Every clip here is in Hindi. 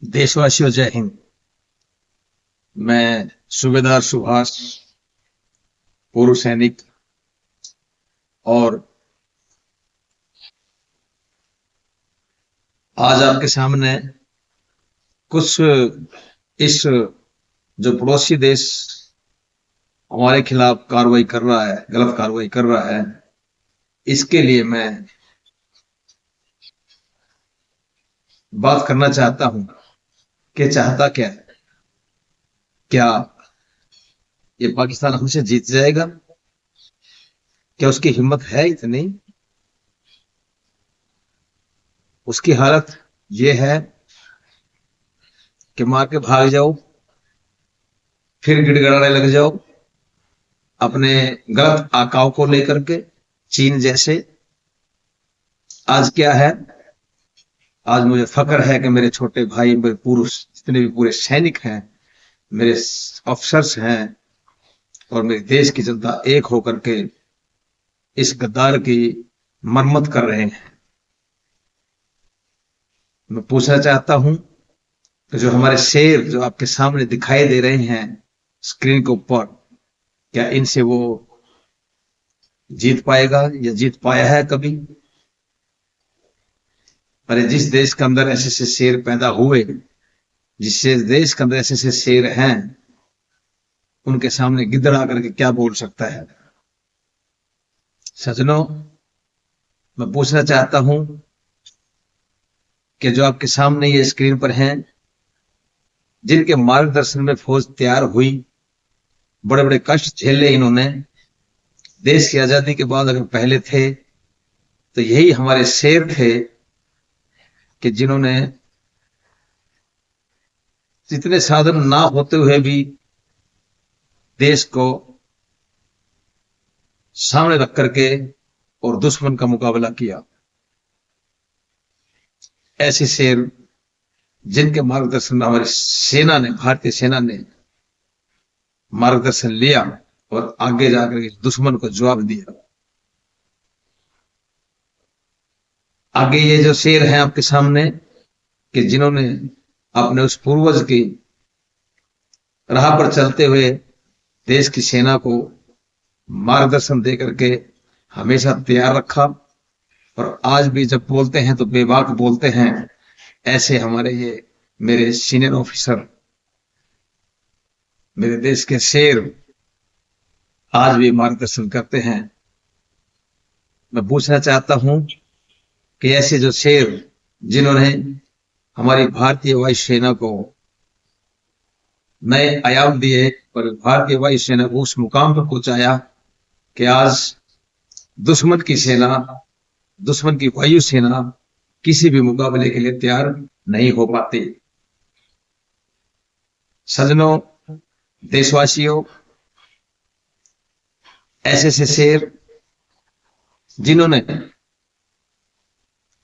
देशवासियों जय हिंद। मैं सूबेदार सुभाष, पूर्व सैनिक, और आज आपके सामने कुछ इस जो पड़ोसी देश हमारे खिलाफ कार्रवाई कर रहा है, गलत कार्रवाई कर रहा है, इसके लिए मैं बात करना चाहता हूं कि चाहता क्या है। क्या ये पाकिस्तान हमसे जीत जाएगा? क्या उसकी हिम्मत है इतनी? उसकी हालत ये है कि मार के भाग जाओ, फिर गिड़गिड़ाने लग जाओ अपने गलत आकाओं को लेकर के, चीन जैसे। आज क्या है? आज मुझे फक्र है कि मेरे छोटे भाई, मेरे पुरुष, जितने भी पूरे सैनिक हैं, मेरे अफसर्स हैं, और मेरे देश की जनता एक होकर के इस गद्दार की मरम्मत कर रहे हैं। मैं पूछना चाहता हूं कि जो हमारे शेर जो आपके सामने दिखाई दे रहे हैं स्क्रीन के ऊपर, क्या इनसे वो जीत पाएगा या जीत पाया है कभी? अरे जिस देश के अंदर ऐसे ऐसे शेर पैदा हुए, जिससे देश के अंदर ऐसे ऐसे शेर हैं, उनके सामने गिद्दड़ आकर के क्या बोल सकता है? सजनों, मैं पूछना चाहता हूं कि जो आपके सामने ये स्क्रीन पर हैं, जिनके मार्गदर्शन में फौज तैयार हुई, बड़े बड़े कष्ट झेले इन्होंने, देश की आजादी के बाद अगर पहले थे तो यही हमारे शेर थे कि जिन्होंने इतने साधन ना होते हुए भी देश को सामने रख करके और दुश्मन का मुकाबला किया। ऐसे शेर जिनके मार्गदर्शन में हमारी सेना ने, भारतीय सेना ने मार्गदर्शन लिया और आगे जाकर इस दुश्मन को जवाब दिया। आगे ये जो शेर हैं आपके सामने, कि जिन्होंने अपने उस पूर्वज की राह पर चलते हुए देश की सेना को मार्गदर्शन दे करके हमेशा तैयार रखा, और आज भी जब बोलते हैं तो बेबाक बोलते हैं। ऐसे हमारे ये मेरे सीनियर ऑफिसर, मेरे देश के शेर आज भी मार्गदर्शन करते हैं। मैं पूछना चाहता हूं कि ऐसे जो शेर जिन्होंने हमारी भारतीय वायुसेना को नए आयाम दिए और भारतीय वायुसेना को उस मुकाम पर पहुंचाया कि आज दुश्मन की सेना, दुश्मन की वायुसेना किसी भी मुकाबले के लिए तैयार नहीं हो पाती। सजनों, देशवासियों, ऐसे ऐसे शेर जिन्होंने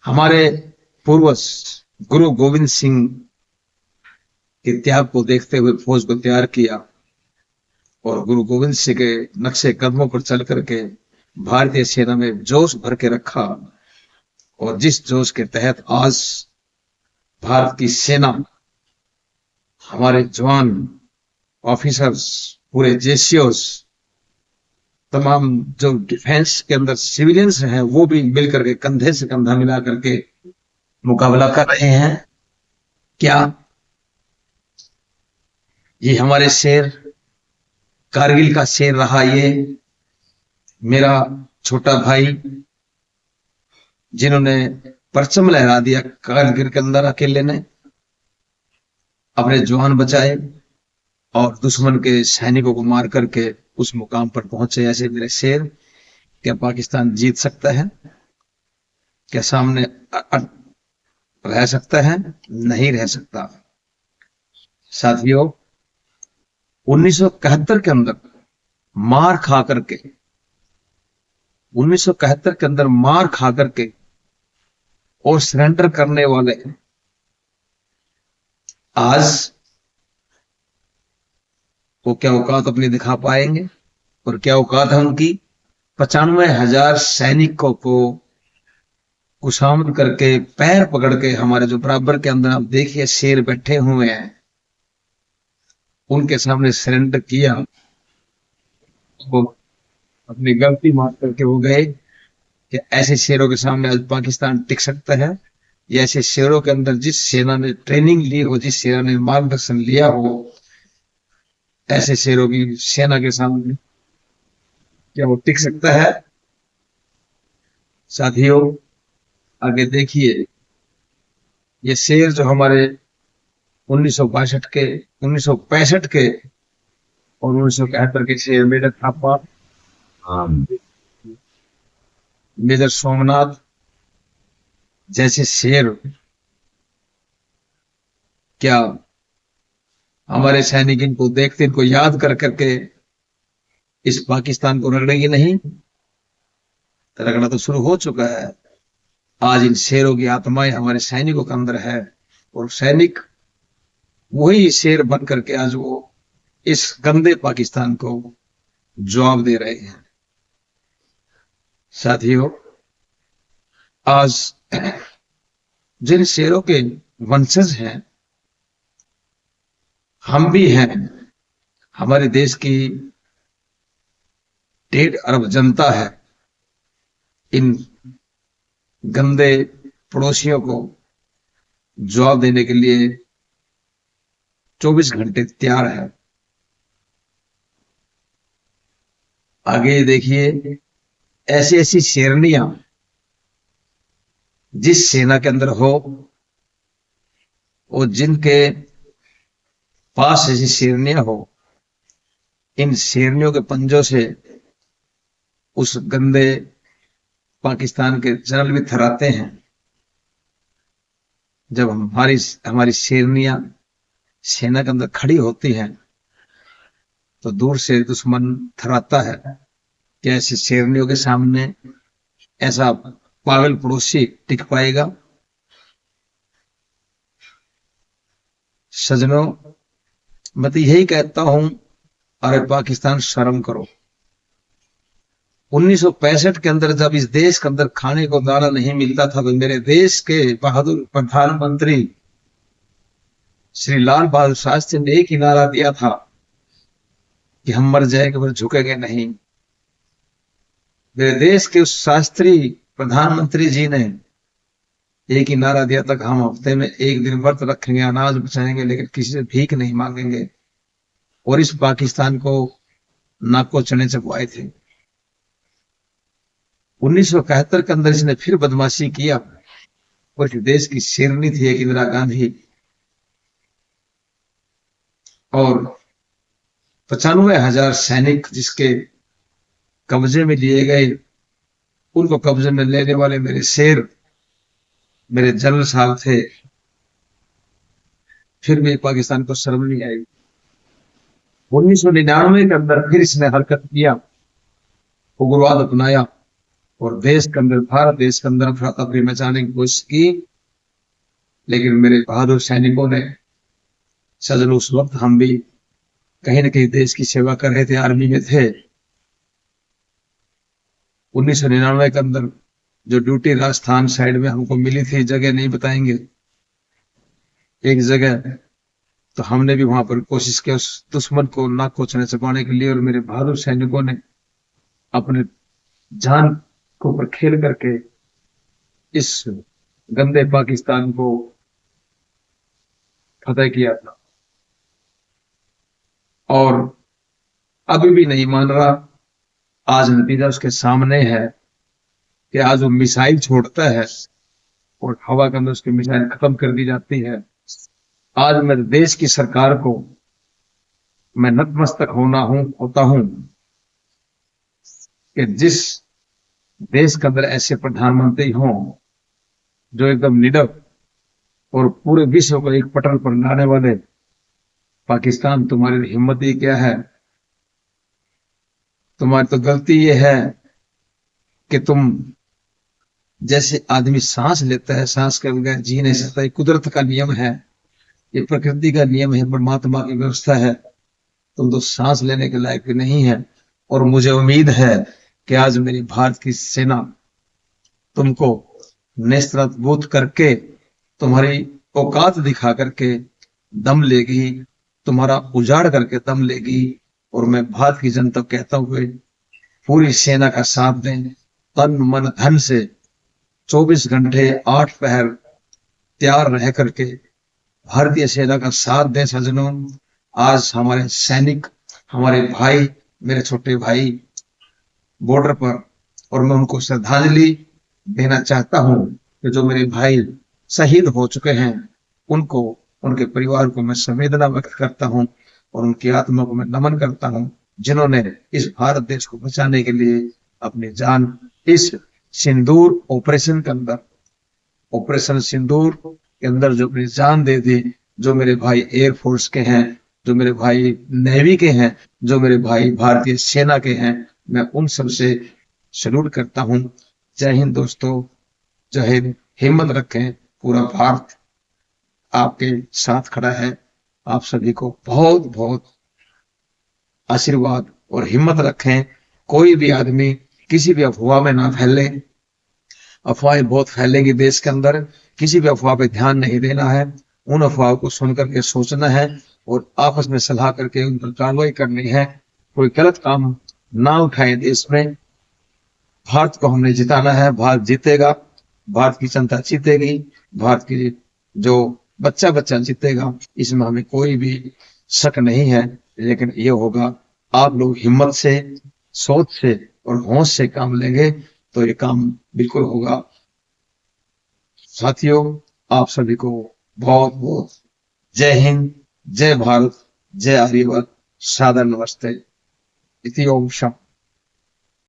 हमारे पूर्वज गुरु गोविंद सिंह के त्याग को देखते हुए फौज को तैयार किया, और गुरु गोविंद सिंह के नक्शे कदमों पर चल करके भारतीय सेना में जोश भर के रखा, और जिस जोश के तहत आज भारत की सेना, हमारे जवान, ऑफिसर्स, पूरे जेसीओस, तमाम जो डिफेंस के अंदर सिविलियंस हैं, वो भी मिलकर के कंधे से कंधा मिला करके मुकाबला कर रहे हैं। क्या ये हमारे शेर, कारगिल का शेर रहा ये मेरा छोटा भाई, जिन्होंने परचम लहरा दिया कारगिल के अंदर, अकेले ने अपने जवान बचाए और दुश्मन के सैनिकों को मार करके उस मुकाम पर पहुंचे। ऐसे मेरे शेर, क्या पाकिस्तान जीत सकता है? क्या सामने रह सकता है? नहीं रह सकता। साथियों, 1971 के अंदर मार खा करके, 1971 के अंदर मार खा करके और सरेंडर करने वाले आज वो क्या औकात अपनी दिखा पाएंगे? और क्या औकात है उनकी? 95,000 सैनिकों को खुशामद करके पैर पकड़ के हमारे जो बराबर के अंदर आप देखिए शेर बैठे हुए हैं, उनके सामने सरेंडर किया। वो अपनी गलती माफ करके वो गए कि ऐसे शेरों के सामने आज पाकिस्तान टिक सकता है। या ऐसे शेरों के अंदर जिस सेना ने ट्रेनिंग ली हो, जिस सेना ने मार्गदर्शन लिया हो, ऐसे शेरों की सेना के सामने क्या वो टिक सकता है? साथियों, आगे देखिए, ये शेर जो हमारे 1962 के, 1965 के और 1971 के शेर मेजर थापा, मेजर सोमनाथ जैसे शेर क्या हमारे सैनिक इनको देखते, इनको याद कर करके इस पाकिस्तान को रगड़ेगी नहीं? रगड़ा तो शुरू हो चुका है। आज इन शेरों की आत्माएं हमारे सैनिकों के अंदर है और सैनिक वही शेर बन करके आज वो इस गंदे पाकिस्तान को जवाब दे रहे हैं। साथियों, आज जिन शेरों के वंशज हैं, हम भी हैं। हमारे देश की 1.5 अरब जनता है। इन गंदे पड़ोसियों को जवाब देने के लिए 24 घंटे तैयार है। आगे देखिए, ऐसी ऐसी शेरनियां जिस सेना के अंदर हो और जिनके पास ऐसी शेरनियां हो, इन शेरनियों के पंजों से उस गंदे पाकिस्तान के जनरल भी थराते हैं। जब हमारी शेरनियां सेना के अंदर खड़ी होती हैं तो दूर से दुश्मन थराता है कि ऐसी शेरनियों के सामने ऐसा पागल पड़ोसी टिक पाएगा? सजनों, मैं तो यही कहता हूं, अरे पाकिस्तान शर्म करो। 1965 के अंदर जब इस देश के अंदर खाने को दाना नहीं मिलता था तो मेरे देश के बहादुर प्रधानमंत्री श्री लाल बहादुर शास्त्री ने एक ही नारा दिया था कि हम मर जाएंगे पर झुकेंगे नहीं। मेरे देश के उस शास्त्री प्रधानमंत्री जी ने एक ही नारा दिया था कि हम हफ्ते में एक दिन व्रत रखेंगे, अनाज बचाएंगे, लेकिन किसी से भीख नहीं मांगेंगे। और इस पाकिस्तान को नाको चने चबवाए थे। 1971 के अंदर इसने फिर बदमाशी किया और इस देश की शेरनी थी एक इंदिरा गांधी, और 95,000 सैनिक जिसके कब्जे में लिए गए, उनको कब्जे में लेने वाले मेरे शेर, मेरे जनरल साहब थे। फिर भी पाकिस्तान को शर्म नहीं आई। 1999 के अंदर फिर इसने हरकत किया, उग्रवाद अपनाया और देश के अंदर, भारत देश के अंदर अफरा-तफरी मचाने की कोशिश की। लेकिन मेरे बहादुर सैनिकों ने, सजन, उस वक्त हम भी कहीं ना कहीं देश की सेवा कर रहे थे, आर्मी में थे। 1999 के अंदर जो ड्यूटी राजस्थान साइड में हमको मिली थी, जगह नहीं बताएंगे, एक जगह, तो हमने भी वहां पर कोशिश की उस दुश्मन को नाक कोचने चबाने के लिए। और मेरे बहादुर सैनिकों ने अपने जान को ऊपर खेल करके इस गंदे पाकिस्तान को फतेह किया था। और अभी भी नहीं मान रहा। आज नतीजा उसके सामने है कि आज वो मिसाइल छोड़ता है और हवा के अंदर उसकी मिसाइल खत्म कर दी जाती है। आज मैं देश की सरकार को मैं नतमस्तक होता हूं कि जिस देश के अंदर ऐसे प्रधानमंत्री हों जो एकदम निडर और पूरे विश्व को एक पटल पर लाने वाले। पाकिस्तान, तुम्हारी हिम्मत ही क्या है? तुम्हारी तो गलती ये है कि तुम, जैसे आदमी सांस लेता है, सांस के बगैर जी नहीं सकता, ये कुदरत का नियम है, ये प्रकृति का नियम है, परमात्मा की व्यवस्था है। तुम तो सांस लेने के लायक भी नहीं है। और मुझे उम्मीद है कि आज मेरी भारत की सेना तुमको नेस्तनाबूत करके, तुम्हारी औकात दिखा करके दम लेगी, तुम्हारा उजाड़ करके दम लेगी। और मैं भारत की जनता को कहता हूं, पूरी सेना का साथ दें, तन मन धन से 24 घंटे 8 पहर तैयार रह करके भारतीय सेना का साथ दें सज्जनों। आज हमारे सैनिक, हमारे भाई, मेरे छोटे भाई बॉर्डर पर, और मैं उनको श्रद्धांजलि देना चाहता हूं कि जो मेरे भाई शहीद हो चुके हैं, उनको, उनके परिवार को मैं संवेदना व्यक्त करता हूं और उनकी आत्मा को मैं नमन करता हूं, जिन्होंने इस भारत देश को बचाने के लिए अपनी जान इस सिंदूर ऑपरेशन के अंदर, ऑपरेशन सिंदूर के अंदर जो अपनी जान दे दी। जो मेरे भाई एयरफोर्स के हैं, जो मेरे भाई नेवी के हैं, जो मेरे भाई भारतीय सेना के हैं, मैं उन सब से सैल्यूट करता हूं। जय हिंद दोस्तों, जय हिंद। हिम्मत रखें, पूरा भारत आपके साथ खड़ा है। आप सभी को बहुत बहुत आशीर्वाद और हिम्मत रखें। कोई भी आदमी किसी भी अफवाह में ना फैले। अफवाहें बहुत फैलेंगी देश के अंदर, किसी भी अफवाह पे ध्यान नहीं देना है। उन अफवाहों को सुन करके सोचना है और आपस में सलाह करके उन पर कार्रवाई करनी है। कोई गलत काम ना उठाए देश में। भारत को हमने जिताना है, भारत जीतेगा, भारत की जनता जीतेगी, भारत की जो बच्चा बच्चा जीतेगा, इसमें हमें कोई भी शक नहीं है। लेकिन ये होगा, आप लोग हिम्मत से, सोच से और होश से काम लेंगे तो ये काम बिल्कुल होगा। साथियों, आप सभी को बहुत बहुत जय हिंद, जय भारत, जय आर्यवर्त, सादर नमस्ते। इति ओम शांति।